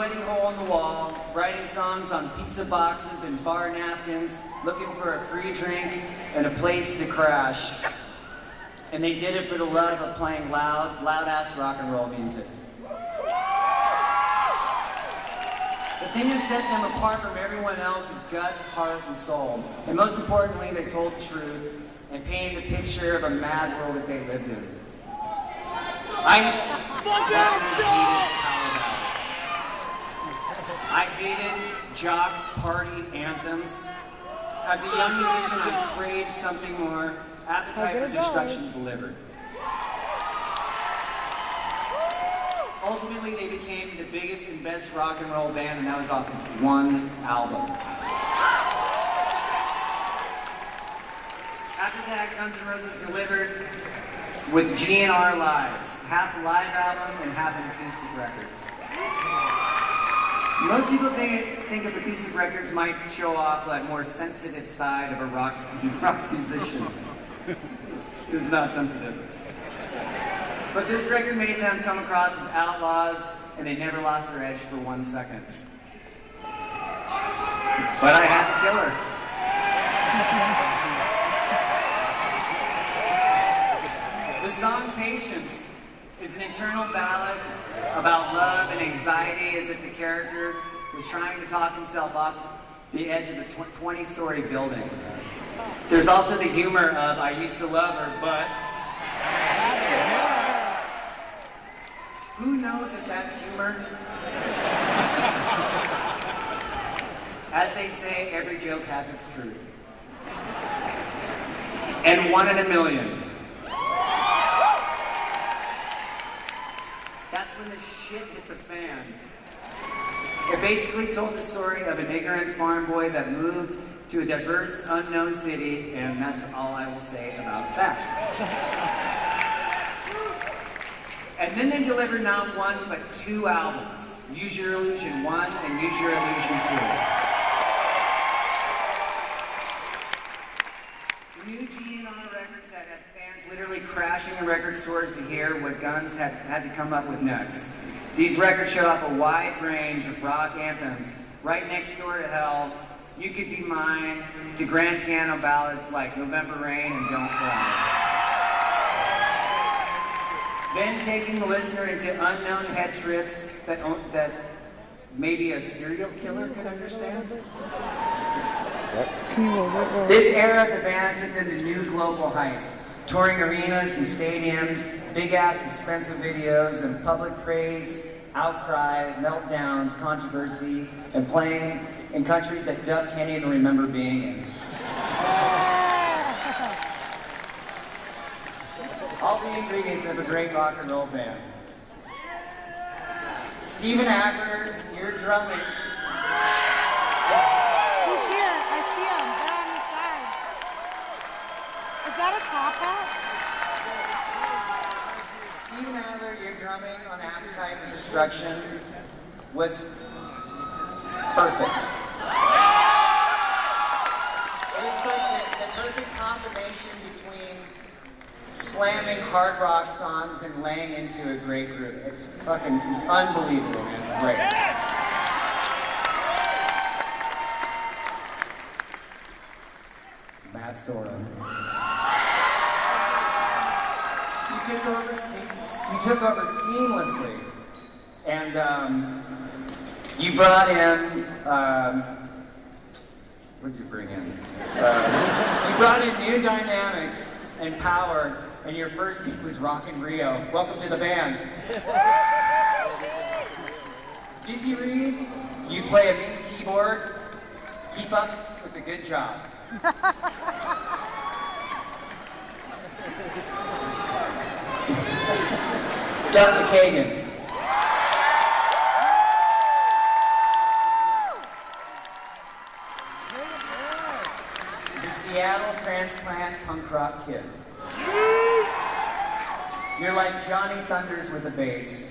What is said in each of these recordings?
sweaty hole in the wall, writing songs on pizza boxes and bar napkins, looking for a free drink and a place to crash. And they did it for the love of playing loud-ass rock and roll music. The thing that set them apart from everyone else is guts, heart, and soul. And most importantly, they told the truth and painted a picture of a mad world that they lived in. I hated jock party anthems. As a young musician, I craved something more. Appetite for Destruction delivered. Ultimately, they became the biggest and best rock and roll band, and that was off of one album. After that, Guns N' Roses delivered with GNR Lives, half a live album and half an acoustic record. Most people think of acoustic records might show off that more sensitive side of a rock musician. It's not sensitive. But this record made them come across as outlaws, and they never lost their edge for 1 second. But I had to kill her. The song Patience is an internal ballad about love and anxiety, as if the character was trying to talk himself off the edge of a 20-story building. There's also the humor of, I used to love her, but... Who knows if that's humor? As they say, every joke has its truth. And 1 in a million. That's when the shit hit the fan. It basically told the story of an ignorant farm boy that moved to a diverse, unknown city, and that's all I will say about that. And then they delivered not 1, but 2 albums. Use Your Illusion 1 and Use Your Illusion 2. New GNR records that had fans literally crashing in record stores to hear what Guns had to come up with next. These records show off a wide range of rock anthems. Right Next Door to Hell, You Could Be Mine, to grand piano ballads like November Rain and Don't Cry. Then taking the listener into unknown head trips that maybe a serial killer could understand. This era of the band took them to new global heights, touring arenas and stadiums, big-ass expensive videos, and public praise, outcry, meltdowns, controversy, and playing in countries that Duff can't even remember being in. All the ingredients of a great rock and roll band. Steven Adler, you're drumming. He's here. I see him. They're on the side. Is that a top hat? Steven Adler, your drumming on Appetite for Destruction was perfect. It was like the perfect combination between slamming hard rock songs and laying into a great group. It's fucking unbelievable, man. Great. Matt Sorum. You took over seamlessly, and you brought in. What did you bring in? You brought in new dynamics and power, and your first gig was Rock in Rio. Welcome to the band. Dizzy Reed, you play a mean keyboard. Keep up with the good job. Duff McKagan. The Seattle transplant punk rock kid. You're like Johnny Thunders with a bass.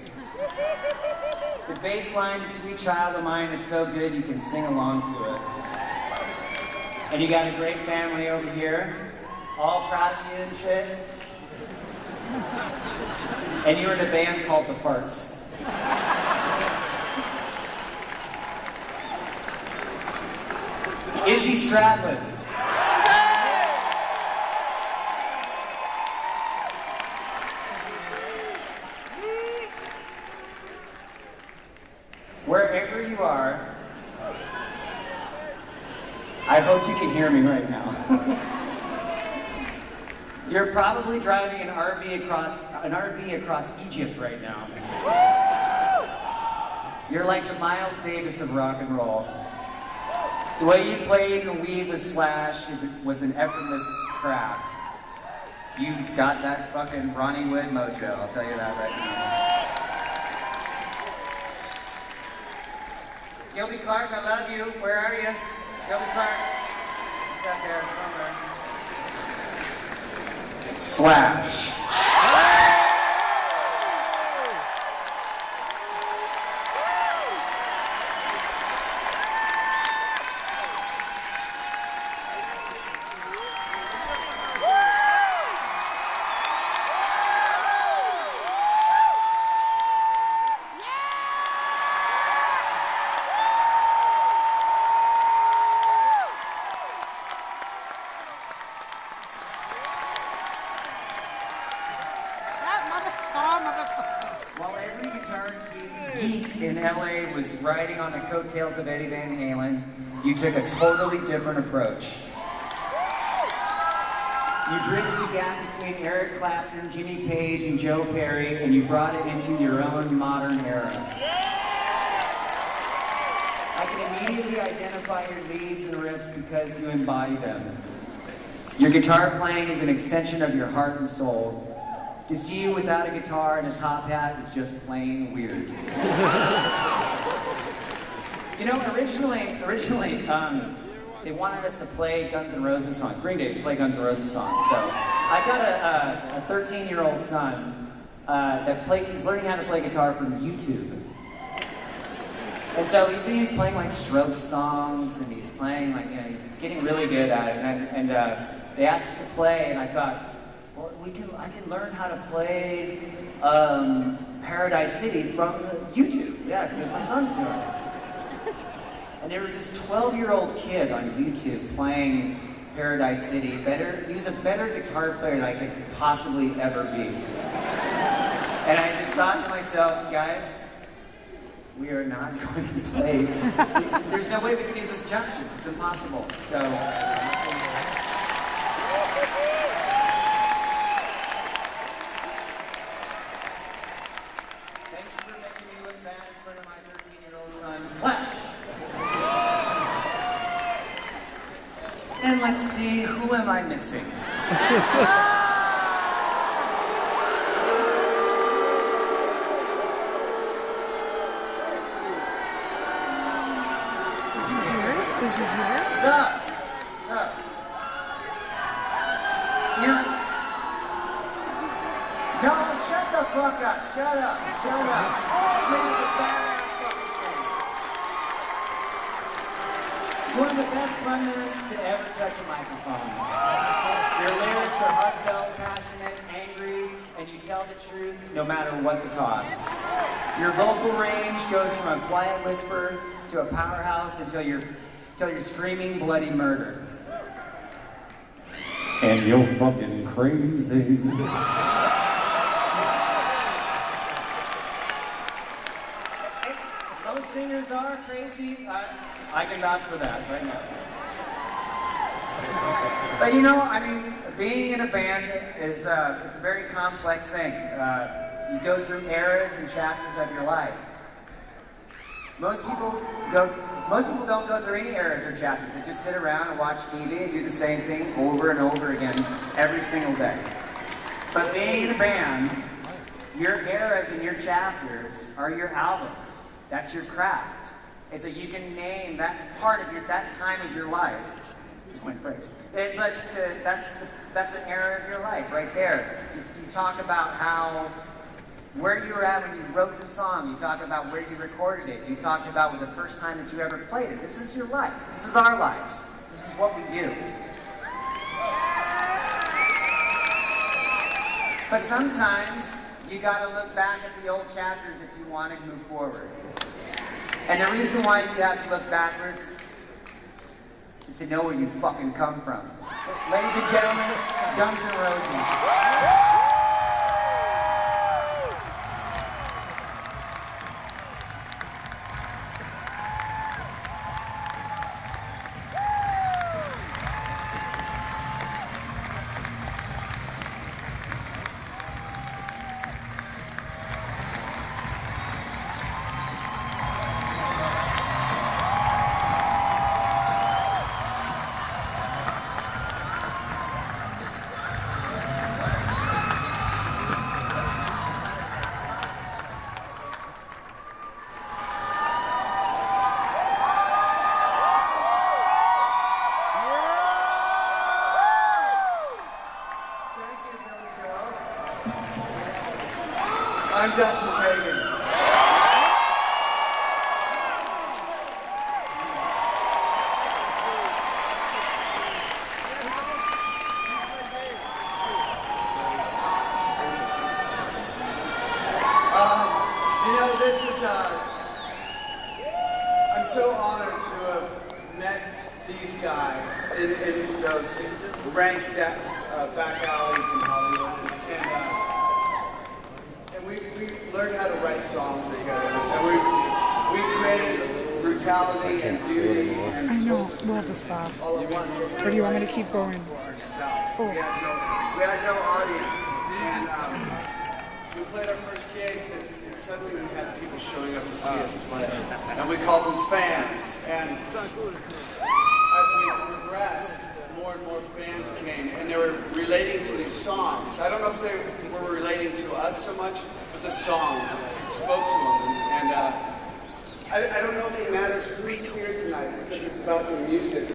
The bass line to Sweet Child of Mine is so good you can sing along to it. And you got a great family over here, all proud of you and shit. And you were in a band called The Farts. Izzy Stradlin. Wherever you are, I hope you can hear me right now. You're probably driving an RV across Egypt right now. You're like the Miles Davis of rock and roll. The way you played and weaved with Slash was an effortless craft. You got that fucking Ronnie Wood mojo, I'll tell you that right now. Gilby Clark, I love you. Where are you? Gilby Clark. He's out there somewhere. Slash. While every guitar geek in LA was riding on the coattails of Eddie Van Halen, you took a totally different approach. You bridged the gap between Eric Clapton, Jimmy Page, and Joe Perry, and you brought it into your own modern era. I can immediately identify your leads and riffs because you embody them. Your guitar playing is an extension of your heart and soul. To see you without a guitar and a top hat is just plain weird. You know, originally, they wanted us to play Guns N' Roses songs, Green Day to play Guns N' Roses songs. So I got a 13-year-old son he's learning how to play guitar from YouTube. And so you see he's playing like Strokes songs, and he's playing like, he's getting really good at it. And they asked us to play, and I thought, well, I can learn how to play Paradise City from YouTube. Yeah, because my son's doing it. And there was this 12-year-old kid on YouTube playing Paradise City. He was a better guitar player than I could possibly ever be. And I just thought to myself, guys, we are not going to play. There's no way we can do this justice. It's impossible. So. And let's see, who am I missing? Is he here? What's up? What's up? Yeah. No, shut the fuck up. Shut up. Shut up. This man's a badass fucking singer. One of the best frontmen to ever touch a microphone. Your lyrics are heartfelt, passionate, angry, and you tell the truth no matter what the cost. Your vocal range goes from a quiet whisper to a powerhouse until you're screaming bloody murder. And you're fucking crazy. Those singers are crazy. I can vouch for that right now. But you know, I mean, being in a band is it's a very complex thing. You go through eras and chapters of your life. Most people don't go through any eras or chapters. They just sit around and watch TV and do the same thing over and over again every single day. But being in a band, your eras and your chapters are your albums. That's your craft. And so you can name that part of that time of your life. Phrase. But that's an era of your life right there. You talk about where you were at when you wrote the song. You talk about where you recorded it. You talked about the first time that you ever played it. This is your life. This is our lives. This is what we do. But sometimes you got to look back at the old chapters if you want to move forward. And the reason why you have to look backwards is to know where you fucking come from. Ladies and gentlemen, Guns N' Roses. I'm Dustin Kagan. This is, I'm so honored to have met these guys in those ranked back alleys in Hollywood. And we learned how to write songs together. And we created brutality and beauty and I know, we'll have to stop. all at once. Or do you want me to keep going? Oh. We had no audience. And we played our first gigs and suddenly we had people showing up to see us play. And we called them fans. And as we progressed, more and more fans came, and they were relating to these songs. I don't know if they were relating to us so much, but the songs spoke to them. And I don't know if it matters who's here tonight, because it's about the music.